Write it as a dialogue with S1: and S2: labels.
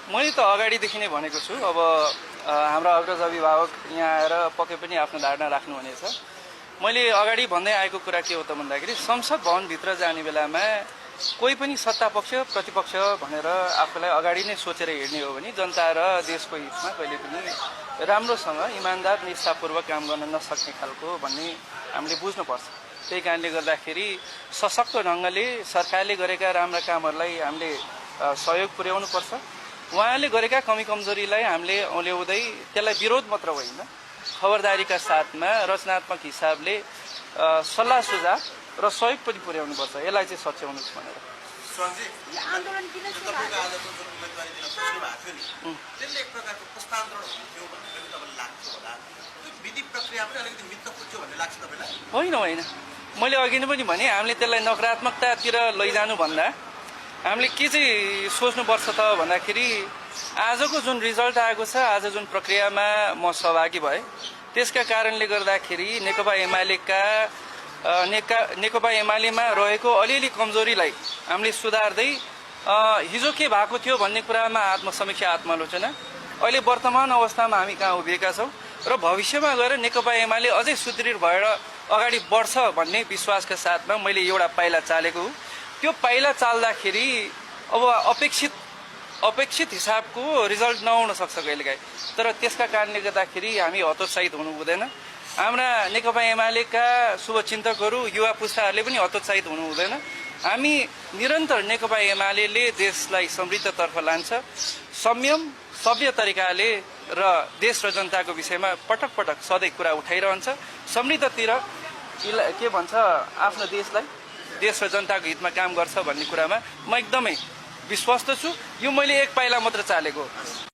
S1: मैले त अगाडिदेखि नै भनेको छु। अब हाम्रो अग्रज अभिभावक यहाँ आएर पक्कै पनि आफ्नो धारणा राख्नुहुनेछ। मैले अगाडि भन्दै आएको कुरा के हो त भन्दाखेरि संसद भवनभित्र जाने बेलामा कोही पनि सत्तापक्ष प्रतिपक्ष भनेर आफूलाई अगाडि नै सोचेर हिँड्ने हो भने जनता र देशको हितमा कहिले पनि राम्रोसँग इमान्दार निष्ठापूर्वक काम गर्न नसक्ने खालको भन्ने हामीले बुझ्नुपर्छ। त्यही कारणले गर्दाखेरि सशक्त ढङ्गले सरकारले गरेका राम्रा कामहरूलाई हामीले सहयोग पुर्याउनुपर्छ। उहाँले गरेका कमी कमजोरीलाई हामीले औल्याउँदै त्यसलाई विरोध मात्र होइन, खबरदारीका साथमा रचनात्मक हिसाबले सल्लाह सुझाव र सहयोग पनि पुर्याउनुपर्छ। यसलाई चाहिँ सच्याउनुहोस् भनेर। होइन होइन, मैले अघि नै पनि भने हामीले त्यसलाई नकारात्मकतातिर लैजानु भन्दा हामीले के चाहिँ सोच्नुपर्छ त भन्दाखेरि आजको जुन रिजल्ट आएको छ, आज जुन प्रक्रियामा म सहभागी भएँ, त्यसका कारणले गर्दाखेरि नेकपा एमालेमा रहेको अलिअलि कमजोरीलाई हामीले सुधार्दै हिजो के भएको थियो भन्ने कुरामा आत्मसमीक्षा आत्मालोचना, अहिले वर्तमान अवस्थामा हामी कहाँ उभिएका छौँ र भविष्यमा गएर नेकपा एमाले अझै सुदृढ भएर अगाडि बढ्छ भन्ने विश्वासका साथमा मैले एउटा पाइला चालेको हो। त्यो पाइला चाल्दाखेरि अब अपेक्षित हिसाबको रिजल्ट नआउन सक्छ कहिलेकाहीँ, तर त्यसका कारणले गर्दाखेरि हामी हतोत्साहित हुनु हुँदैन। हाम्रा नेकपा एमालेका शुभचिन्तकहरू युवा पुस्ताहरूले पनि हतोत्साहित हुनु हुँदैन। हामी निरन्तर नेकपा एमाले देशलाई समृद्धतर्फ लान्छ, संयम सभ्य तरिकाले र देश र जनताको विषयमा पटक पटक सधैँ कुरा उठाइरहन्छ। समृद्धतिर के भन्छ आफ्नो देशलाई देश र जनताको हितमा काम गर्छ भन्ने कुरामा म एकदमै विश्वस्त छु। यो मैले एक पाइला मात्र चालेको।